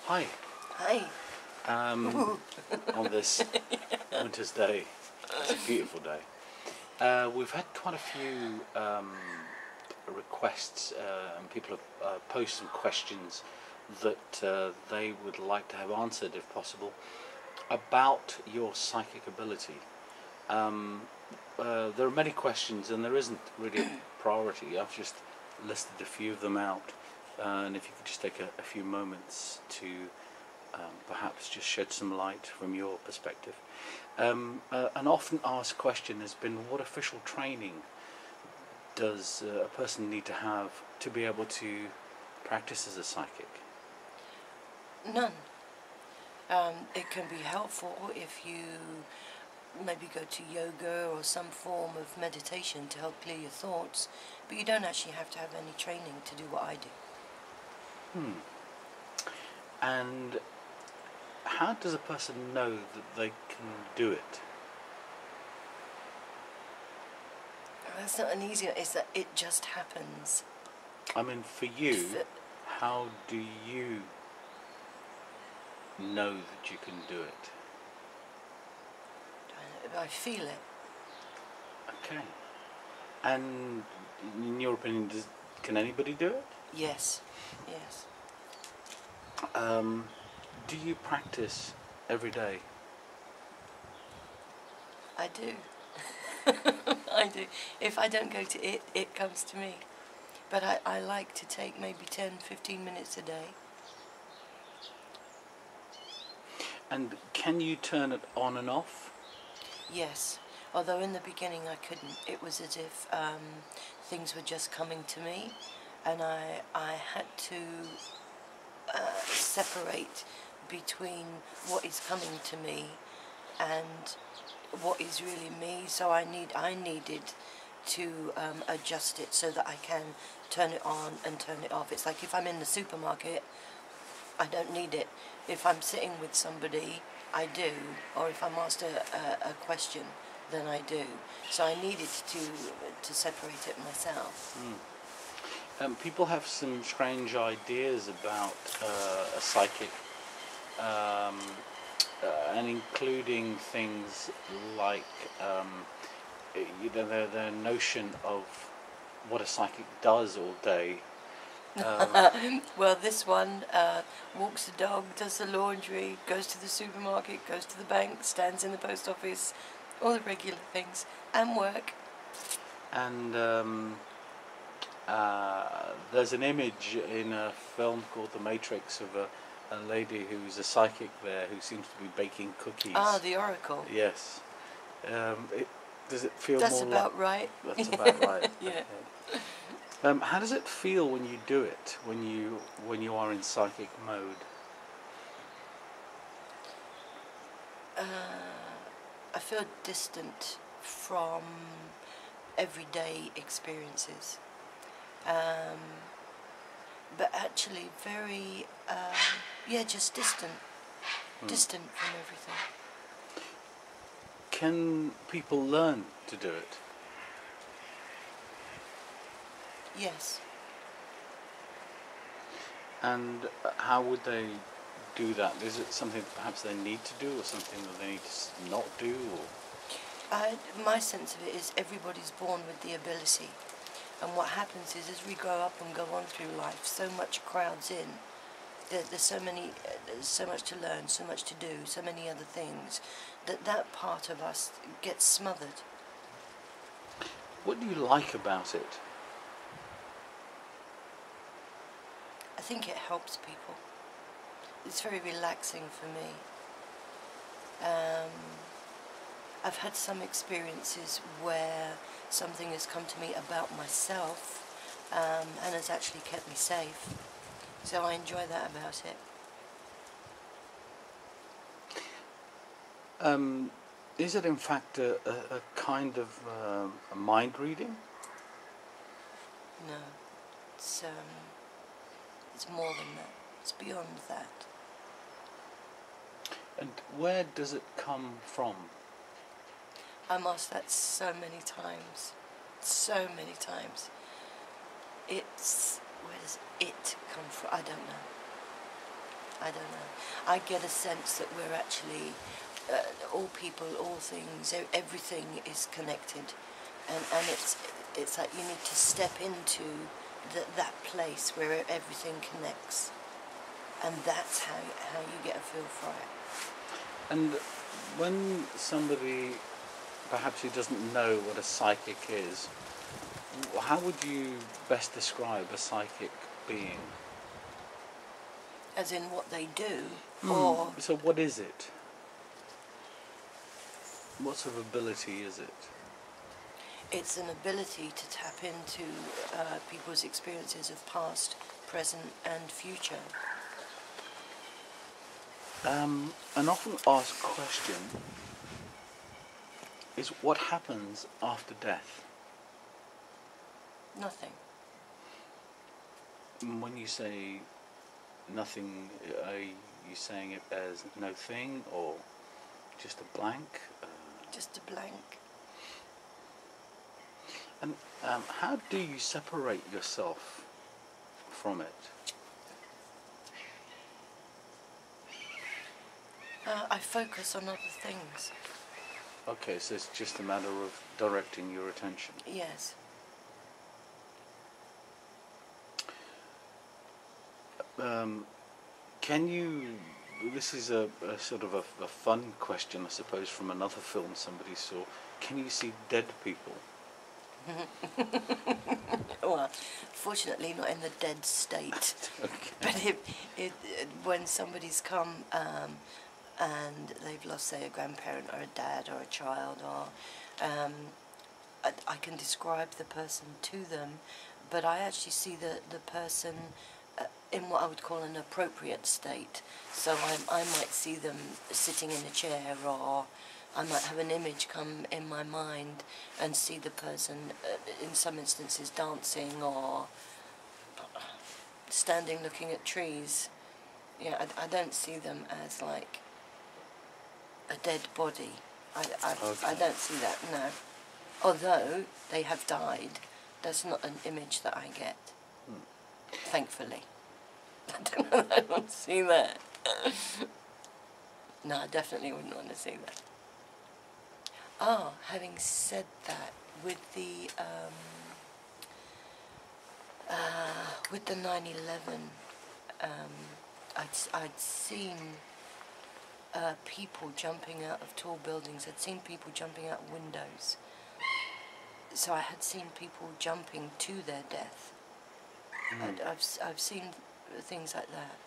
Hi. Hi. On this winter's day, it's a beautiful day. We've had quite a few requests, and people have posted some questions that they would like to have answered, if possible, about your psychic ability. There are many questions, and there isn't really a priority. I've just listed a few of them out, and if you could just take a few moments to perhaps just shed some light from your perspective. An often asked question has been, what official training does a person need to have to be able to practice as a psychic? None. It can be helpful if you maybe go to yoga or some form of meditation to help clear your thoughts, but you don't actually have to have any training to do what I do. And how does a person know that they can do it? That's not an easy one, it's that it just happens. I mean, for you, how do you know that you can do it? I feel it. Okay. And in your opinion, can anybody do it? Yes, yes. Do you practice every day? I do. I do. If I don't go to it, it comes to me. But I like to take maybe 10-15 minutes a day. And can you turn it on and off? Yes, although in the beginning I couldn't. It was as if things were just coming to me, and I had to separate between what is coming to me and what is really me. So I needed to adjust it so that I can turn it on and turn it off. It's like if I'm in the supermarket, I don't need it. If I'm sitting with somebody, I do, or if I'm asked a question, then I do. So I needed to separate it myself. People have some strange ideas about a psychic, and including things like their notion of what a psychic does all day. Well, this one walks the dog, does the laundry, goes to the supermarket, goes to the bank, stands in the post office, all the regular things, and work. And there's an image in a film called The Matrix of a lady who's a psychic there who seems to be baking cookies. Ah, the Oracle. Yes. Does it feel That's more about right. That's about right. Yeah. Okay. How does it feel when you do it? When you are in psychic mode? I feel distant from everyday experiences, but actually very, just distant from everything. Can people learn to do it? Yes. And how would they do that? Is it something perhaps they need to do, or something that they need to not do? Or? My sense of it is everybody's born with the ability, and what happens is as we grow up and go on through life, so much crowds in. There's so much to learn, so much to do, so many other things, that part of us gets smothered. What do you like about it? I think it helps people. It's very relaxing for me. I've had some experiences where something has come to me about myself and has actually kept me safe. So I enjoy that about it. Is it in fact a kind of a mind reading? No, it's more than that. It's beyond that. And where does it come from? I'm asked that so many times. So many times. Where does it come from? I don't know. I don't know. I get a sense that we're actually, all people, all things, everything is connected. And it's like you need to step into that place where everything connects. And that's how you get a feel for it. And when somebody, perhaps who doesn't know what a psychic is, how would you best describe a psychic being? As in what they do, or... So what is it? What sort of ability is it? It's an ability to tap into people's experiences of past, present and future. An often asked question is what happens after death? Nothing. When you say nothing, are you saying it as no thing or just a blank? Just a blank. And how do you separate yourself from it? I focus on other things. Okay, so it's just a matter of directing your attention. Yes. Can you, this is a sort of a fun question, I suppose, from another film somebody saw. Can you see dead people? Well, fortunately not in the dead state. Okay. But when somebody's come and they've lost, say, a grandparent or a dad or a child, or I can describe the person to them, but I actually see the person in what I would call an appropriate state. So I might see them sitting in a chair, or I might have an image come in my mind and see the person, in some instances, dancing or standing looking at trees. Yeah, I don't see them as like a dead body. I don't see that, no. Although they have died, that's not an image that I get, thankfully. I don't see that. No, I definitely wouldn't want to see that. Having said that, with the 9/11, I'd seen people jumping out of tall buildings. I'd seen people jumping out of windows. So I had seen people jumping to their death. I've seen things like that.